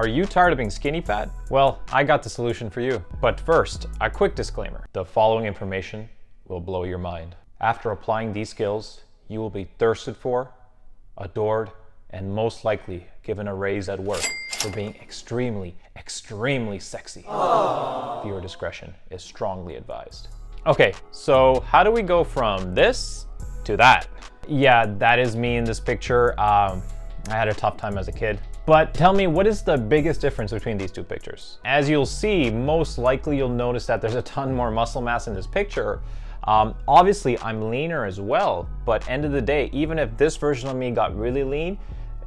Are you tired of being skinny fat? Well, I got the solution for you. But first, a quick disclaimer. The following information will blow your mind. After applying these skills, you will be thirsted for, adored, and most likely given a raise at work for being extremely, extremely sexy. Viewer discretion is strongly advised. Okay, so how do we go from this to that? Yeah, that is me in this picture. I had a tough time as a kid. But tell me, what is the biggest difference between these two pictures? As you'll see, most likely you'll notice that there's a ton more muscle mass in this picture. Obviously, I'm leaner as well, but end of the day, even if this version of me got really lean,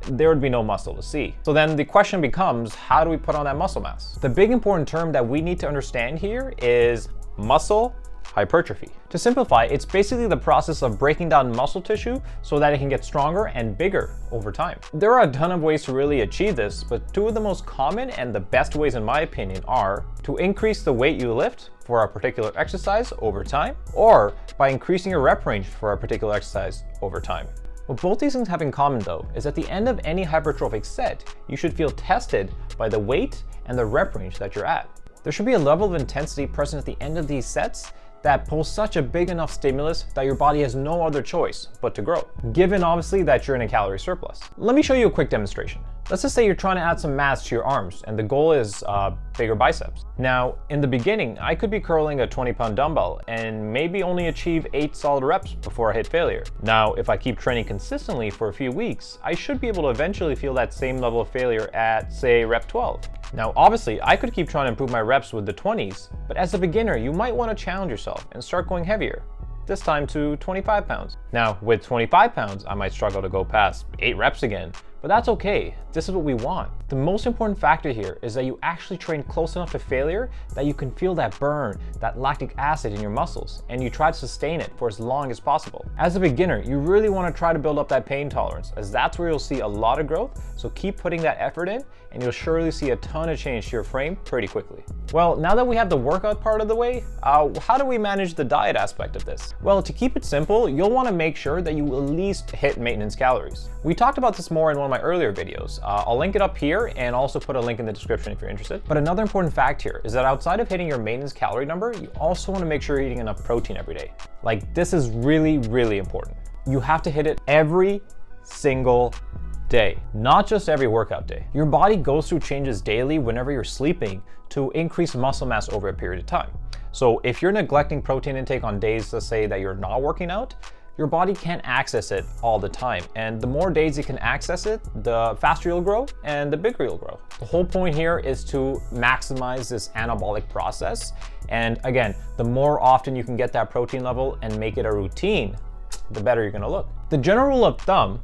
there would be no muscle to see. So then the question becomes, how do we put on that muscle mass? The big important term that we need to understand here is muscle hypertrophy. To simplify, it's basically the process of breaking down muscle tissue so that it can get stronger and bigger over time. There are a ton of ways to really achieve this, but two of the most common and the best ways in my opinion are to increase the weight you lift for a particular exercise over time, or by increasing your rep range for a particular exercise over time. What both these things have in common though is at the end of any hypertrophic set, you should feel tested by the weight and the rep range that you're at. There should be a level of intensity present at the end of these sets that pulls such a big enough stimulus that your body has no other choice but to grow, given obviously that you're in a calorie surplus. Let me show you a quick demonstration. Let's just say you're trying to add some mass to your arms and the goal is bigger biceps. Now, in the beginning, I could be curling a 20-pound dumbbell and maybe only achieve 8 solid reps before I hit failure. Now, if I keep training consistently for a few weeks, I should be able to eventually feel that same level of failure at, say, rep 12. Now, obviously, I could keep trying to improve my reps with the 20s, but as a beginner, you might want to challenge yourself and start going heavier, this time to 25 pounds. Now, with 25 pounds, I might struggle to go past 8 reps again, but that's okay. This is what we want. The most important factor here is that you actually train close enough to failure that you can feel that burn, that lactic acid in your muscles, and you try to sustain it for as long as possible. As a beginner, you really want to try to build up that pain tolerance, as that's where you'll see a lot of growth, so keep putting that effort in, and you'll surely see a ton of change to your frame pretty quickly. Well, now that we have the workout part of the way, how do we manage the diet aspect of this? Well, to keep it simple, you'll want to make sure that you at least hit maintenance calories. We talked about this more in one of my earlier videos. I'll link it up here and also put a link in the description if you're interested. But another important fact here is that outside of hitting your maintenance calorie number, you also want to make sure you're eating enough protein every day. Like, this is really, really important. You have to hit it every single day, not just every workout day. Your body goes through changes daily whenever you're sleeping to increase muscle mass over a period of time. So if you're neglecting protein intake on days, let's say that you're not working out, your body can't access it all the time. And the more days it can access it, the faster you'll grow and the bigger you'll grow. The whole point here is to maximize this anabolic process. And again, the more often you can get that protein level and make it a routine, the better you're gonna look. The general rule of thumb,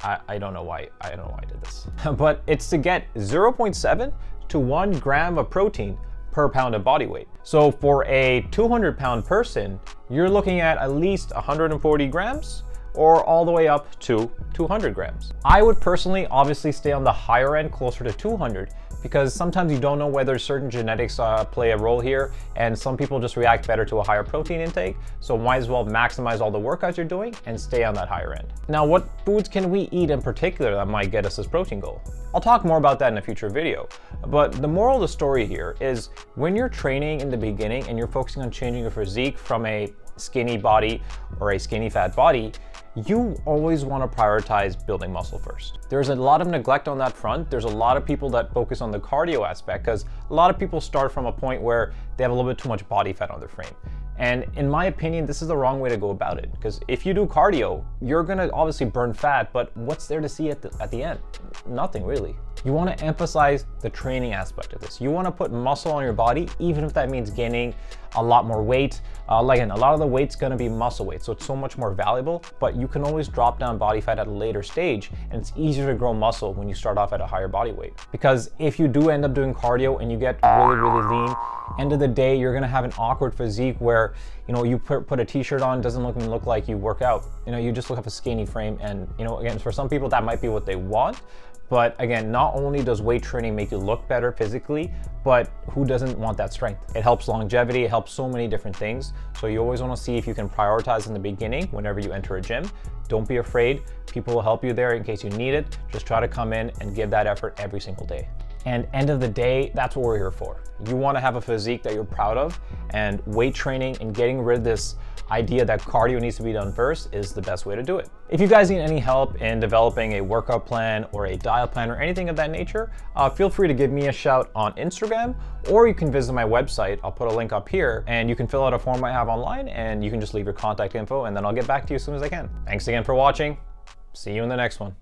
I don't know why I did this, but it's to get 0.7 to 1 gram of protein per pound of body weight. So for a 200-pound person, you're looking at least 140 grams or all the way up to 200 grams. I would personally obviously stay on the higher end, closer to 200, because sometimes you don't know whether certain genetics play a role here, and some people just react better to a higher protein intake, so might as well maximize all the workouts you're doing and stay on that higher end. Now, what foods can we eat in particular that might get us this protein goal? I'll talk more about that in a future video, but the moral of the story here is when you're training in the beginning and you're focusing on changing your physique from a skinny body or a skinny fat body, you always want to prioritize building muscle first. There's a lot of neglect on that front. There's a lot of people that focus on the cardio aspect because a lot of people start from a point where they have a little bit too much body fat on their frame. And in my opinion, this is the wrong way to go about it, because if you do cardio, you're gonna obviously burn fat, but what's there to see at the end? Nothing really. You wanna emphasize the training aspect of this. You wanna put muscle on your body, even if that means gaining a lot more weight. Again, a lot of the weight's gonna be muscle weight, so it's so much more valuable, but you can always drop down body fat at a later stage, and it's easier to grow muscle when you start off at a higher body weight. Because if you do end up doing cardio and you get really, really lean, end of the day, you're gonna have an awkward physique where, you know, you put a t-shirt on, doesn't even look like you work out. You know, you just look like a skinny frame, and, you know, again, for some people that might be what they want, But again, not only does weight training make you look better physically, but who doesn't want that strength? It helps longevity, it helps so many different things. So you always want to see if you can prioritize in the beginning whenever you enter a gym. Don't be afraid. People will help you there in case you need it. Just try to come in and give that effort every single day. And end of the day, that's what we're here for. You want to have a physique that you're proud of, and weight training and getting rid of this idea that cardio needs to be done first is the best way to do it. If you guys need any help in developing a workout plan or a diet plan or anything of that nature, feel free to give me a shout on Instagram, or you can visit my website. I'll put a link up here and you can fill out a form I have online and you can just leave your contact info and then I'll get back to you as soon as I can. Thanks again for watching. See you in the next one.